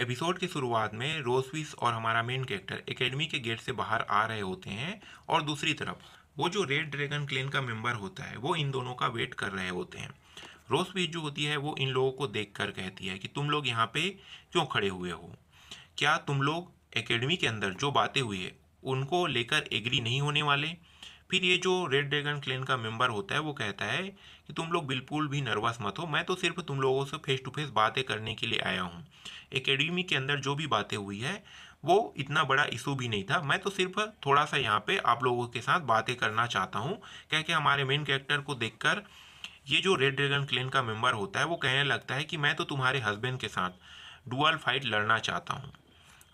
Episode की शुरुआत में रोसविस और हमारा मेन कैरेक्टर एकेडमी के गेट से बाहर आ रहे होते हैं और दूसरी तरफ वो जो रेड ड्रैगन क्लेन का मेंबर होता है वो इन दोनों का वेट कर रहे होते हैं। रोसविस जो होती है वो इन लोगों को देखकर कहती है कि तुम लोग यहाँ पे क्यों खड़े हुए हो? क्या तुम लोग एकेडमी के अंदर जो बातें हुई है उनको लेकर एग्री नहीं होने वाले? फिर ये जो रेड ड्रैगन क्लेन का मेंबर होता है वो कहता है कि तुम लोग बिल्कुल भी नर्वस मत हो, मैं तो सिर्फ तुम लोगों से फेस टू फेस बातें करने के लिए आया हूँ। एकेडमी के अंदर जो भी बातें हुई है वो इतना बड़ा इशू भी नहीं था, मैं तो सिर्फ थोड़ा सा यहाँ पे आप लोगों के साथ बातें करना चाहता हूँ। कह के हमारे मेन कैरेक्टर को देखकर ये जो रेड ड्रैगन क्लेन का मेंबर होता है वो कहने लगता है कि मैं तो तुम्हारे हस्बैंड के साथ डुअल फाइट लड़ना चाहता हूँ।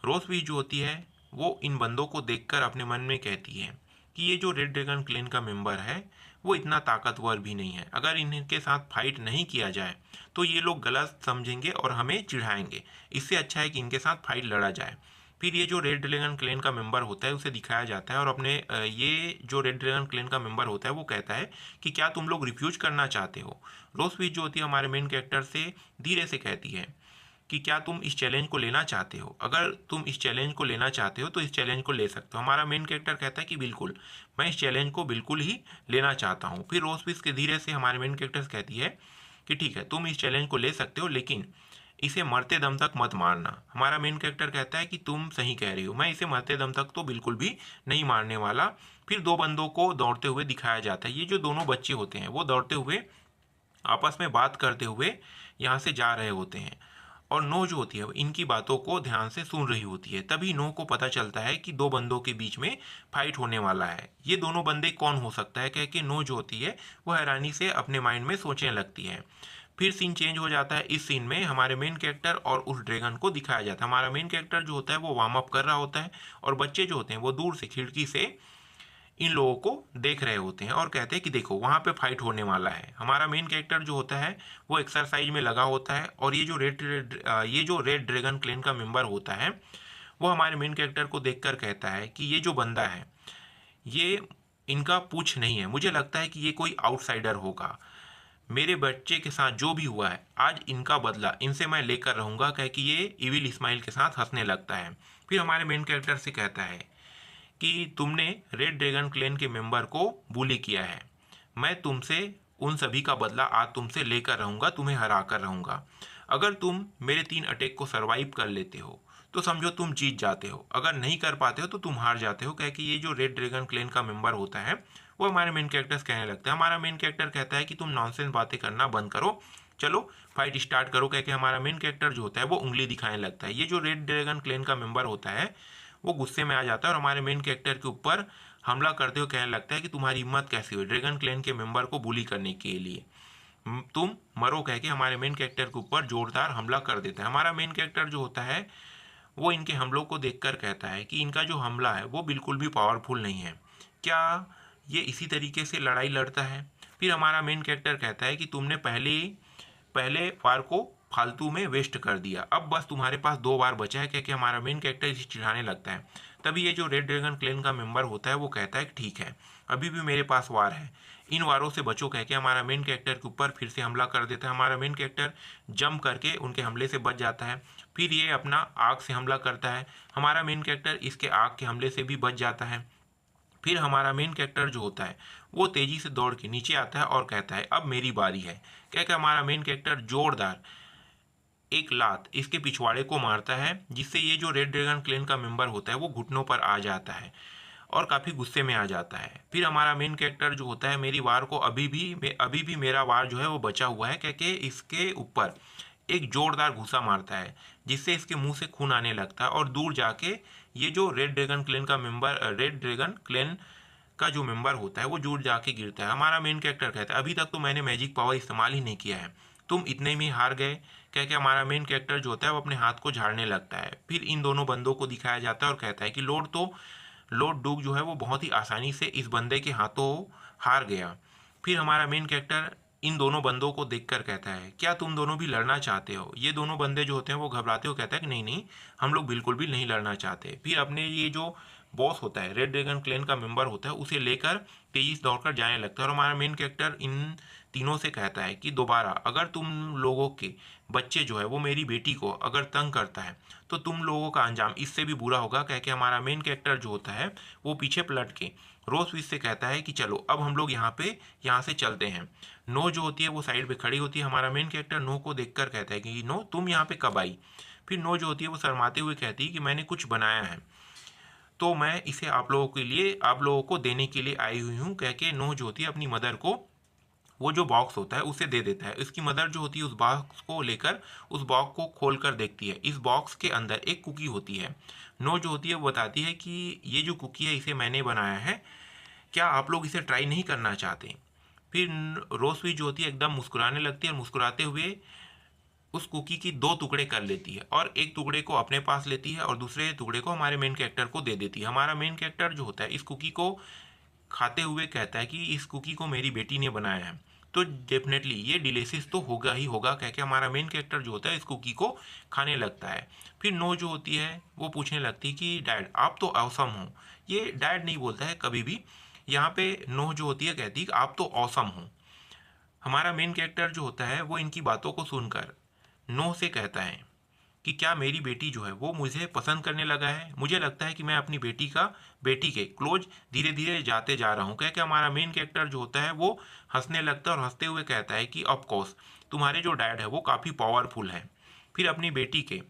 रोज भी जो होती है वो इन बंदों को देखकर अपने मन में कहती है कि ये जो रेड ड्रैगन क्लेन का मेंबर है वो इतना ताकतवर भी नहीं है, अगर इनके साथ फाइट नहीं किया जाए तो ये लोग गलत समझेंगे और हमें चिढ़ाएंगे। इससे अच्छा है कि इनके साथ फाइट लड़ा जाए। फिर ये जो रेड ड्रैगन क्लेन का मेंबर होता है उसे दिखाया जाता है और अपने ये जो रेड ड्रैगन क्लेन का मेंबर होता है वो कहता है कि क्या तुम लोग रिफ्यूज करना चाहते हो? रोजवीज जो होती है हमारे मेन कैरेक्टर से धीरे से कहती है कि क्या तुम इस चैलेंज को लेना चाहते हो? अगर तुम इस चैलेंज को लेना चाहते हो तो इस चैलेंज को ले सकते हो। हमारा मेन कैरेक्टर कहता है कि बिल्कुल, मैं इस चैलेंज को बिल्कुल ही लेना चाहता हूँ। फिर रोजविस के धीरे से हमारे मेन कैरेक्टर कहती है कि ठीक है, तुम इस चैलेंज को ले सकते हो, लेकिन इसे मरते दम तक मत मारना। हमारा मेन कैरेक्टर कहता है कि तुम सही कह रही हो, मैं इसे मरते दम तक तो बिल्कुल भी नहीं मारने वाला। फिर दो बंदों को दौड़ते हुए दिखाया जाता है। ये जो दोनों बच्चे होते हैं वो दौड़ते हुए आपस में बात करते हुए यहाँ से जा रहे होते हैं और नो जो होती है इनकी बातों को ध्यान से सुन रही होती है। तभी नो को पता चलता है कि दो बंदों के बीच में फाइट होने वाला है। ये दोनों बंदे कौन हो सकता है? कह के नो जो होती है वो हैरानी से अपने माइंड में सोचने लगती है। फिर सीन चेंज हो जाता है। इस सीन में हमारे मेन कैरेक्टर और उस ड्रैगन को दिखाया जाता है। हमारा मेन कैरेक्टर जो होता है वो वार्म अप कर रहा होता है और बच्चे जो होते हैं वो दूर से खिड़की से इन लोगों को देख रहे होते हैं और कहते हैं कि देखो वहाँ पे फाइट होने वाला है। हमारा मेन कैरेक्टर जो होता है वो एक्सरसाइज में लगा होता है और ये जो रेड ड्रैगन क्लेन का मेंबर होता है वो हमारे मेन कैरेक्टर को देखकर कहता है कि ये जो बंदा है ये इनका पूछ नहीं है, मुझे लगता है कि ये कोई आउटसाइडर होगा। मेरे बच्चे के साथ जो भी हुआ है आज इनका बदला इनसे मैं लेकर रहूँगा। कह कि ये इविल स्माइल के साथ हंसने लगता है। फिर हमारे मेन कैरेक्टर से कहता है कि तुमने रेड ड्रैगन क्लैन के मेंबर को बुली किया है, मैं तुमसे उन सभी का बदला आज तुमसे लेकर रहूँगा, तुम्हें हरा कर रहूँगा। अगर तुम मेरे 3 अटैक को सरवाइव कर लेते हो तो समझो तुम जीत जाते हो, अगर नहीं कर पाते हो तो तुम हार जाते हो। कह के ये जो रेड ड्रैगन क्लैन का मेंबर होता है वो हमारे मेन कैरेक्टर्स कहने लगता है। हमारा मेन कैरेक्टर कहता है कि तुम नॉनसेंस बातें करना बंद करो, चलो फाइट स्टार्ट करो। कह के हमारा मेन कैरेक्टर जो होता है वो उंगली दिखाने लगता है। ये जो रेड ड्रैगन क्लैन का मेंबर होता है वो गुस्से में आ जाता है और हमारे मेन कैरेक्टर के ऊपर हमला करते हुए कहने लगता है कि तुम्हारी हिम्मत कैसी हुई ड्रैगन क्लैन के मेंबर को बुली करने के लिए, तुम मरो। कह के हमारे मेन कैरेक्टर के ऊपर जोरदार हमला कर देता है। हमारा मेन कैरेक्टर जो होता है वो इनके हमलों को देखकर कहता है कि इनका जो हमला है वो बिल्कुल भी पावरफुल नहीं है, क्या ये इसी तरीके से लड़ाई लड़ता है? फिर हमारा मेन कैरेक्टर कहता है कि तुमने पहले वार को फालतू में वेस्ट कर दिया, अब बस तुम्हारे पास 2 बार बचा है। क्योंकि हमारा मेन कैरेक्टर इसे चिढ़ाने लगता है। तभी ये जो रेड ड्रैगन क्लैन का मेंबर होता है वो कहता है कि ठीक है, अभी भी मेरे पास वार है, इन वारों से बचो। कह के हमारा मेन कैरेक्टर के ऊपर फिर से हमला कर देता है। हमारा मेन कैरेक्टर जंप करके उनके हमले से बच जाता है। फिर ये अपना आग से हमला करता है, हमारा मेन कैरेक्टर इसके आग के हमले से भी बच जाता है। फिर हमारा मेन कैरेक्टर जो होता है वो तेजी से दौड़ के नीचे आता है और कहता है अब मेरी बारी है। कह के हमारा मेन कैरेक्टर जोरदार एक लात इसके पिछवाड़े को मारता है, जिससे ये जो रेड ड्रैगन क्लैन का मेंबर होता है वो घुटनों पर आ जाता है और काफ़ी गुस्से में आ जाता है। फिर हमारा मेन कैरेक्टर जो होता है मेरी वार को अभी भी मेरा वार जो है वो बचा हुआ है, कह के इसके ऊपर एक जोरदार घूसा मारता है जिससे इसके मुंह से खून आने लगता है और दूर जाके ये जो रेड ड्रैगन क्लैन का जो मेंबर होता है वो दूर जाके गिरता है। हमारा मेन कैरेक्टर कहता है अभी तक तो मैंने मैजिक पावर इस्तेमाल ही नहीं किया है, तुम इतने में हार गए। कह के हमारा मेन कैरेक्टर जो होता है वो अपने हाथ को झाड़ने लगता है। फिर इन दोनों बंदों को दिखाया जाता है और कहता है कि लॉर्ड डूक जो है वो बहुत ही आसानी से इस बंदे के हाथों हार गया। फिर हमारा मेन कैरेक्टर इन दोनों बंदों को देखकर कहता है क्या तुम दोनों भी लड़ना चाहते हो? ये दोनों बंदे जो होते हैं वो घबराते हुए कहता है कि नहीं नहीं, हम लोग बिल्कुल भी नहीं लड़ना चाहते। फिर अपने ये जो बॉस होता है, रेड ड्रैगन क्लैन का मेंबर होता है, उसे लेकर तेजी से दौड़कर जाने लगता है और हमारा मेन कैरेक्टर इन तीनों से कहता है कि दोबारा अगर तुम लोगों के बच्चे जो है वो मेरी बेटी को अगर तंग करता है तो तुम लोगों का अंजाम इससे भी बुरा होगा। कह के हमारा मेन कैरेक्टर जो होता है वो पीछे पलट के रोज फिश से कहता है कि चलो अब हम लोग यहाँ से चलते हैं। नो जो होती है वो साइड पे खड़ी होती है। हमारा मेन कैरेक्टर नो को देखकर कहता है कि नो तुम यहाँ पे कब आई। फिर नो जो होती है वो शर्माते हुए कहती है कि मैंने कुछ बनाया है तो मैं इसे आप लोगों के लिए आप लोगों को देने के लिए आई हुई हूँ। कह के नो जो होती है अपनी मदर को वो जो बॉक्स होता है उसे दे देता है। इसकी मदर जो होती है उस बॉक्स को लेकर उस बॉक्स को खोल कर देखती है। इस बॉक्स के अंदर एक कुकी होती है। नो जो होती है वो बताती है कि ये जो कुकी है इसे मैंने बनाया है, क्या आप लोग इसे ट्राई नहीं करना चाहते। फिर रोसवी जो होती है एकदम मुस्कुराने लगती है और मुस्कुराते हुए उस कुकी की दो टुकड़े कर लेती है और एक टुकड़े को अपने पास लेती है और दूसरे टुकड़े को हमारे मेन कैरेक्टर को दे देती है। हमारा मेन कैरेक्टर जो होता है इस कुकी को खाते हुए कहता है कि इस कुकी को मेरी बेटी ने बनाया है तो डेफिनेटली ये डिलीशियस तो होगा ही होगा। कह के हमारा मेन कैरेक्टर जो होता है इस कुकी को खाने लगता है। फिर नो जो होती है वो पूछने लगती है कि डैड आप तो ऑसम हो। ये डैड नहीं बोलता है कभी भी, यहाँ पे नो जो होती है कहती है कि आप तो ऑसम हो। हमारा मेन कैरेक्टर जो होता है वो इनकी बातों को सुनकर नो से कहता है कि क्या मेरी बेटी जो है वो मुझे पसंद करने लगा है। मुझे लगता है कि मैं अपनी बेटी के क्लोज धीरे धीरे जाते जा रहा हूँ। कह के हमारा मेन कैरेक्टर जो होता है वो हंसने लगता है और हंसते हुए कहता है कि ऑफ कोर्स तुम्हारे जो डैड है वो काफ़ी पावरफुल है। फिर अपनी बेटी के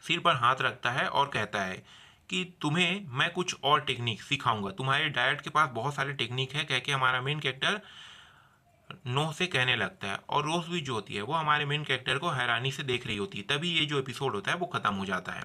सिर पर हाथ रखता है और कहता है कि तुम्हें मैं कुछ और टेक्निक सिखाऊंगा, तुम्हारे डैड के पास बहुत सारे टेक्निक है। कह के हमारा मेन कैरेक्टर नो से कहने लगता है और रोज भी जो होती है वो हमारे मेन कैरेक्टर को हैरानी से देख रही होती है। तभी ये जो एपिसोड होता है वो खत्म हो जाता है।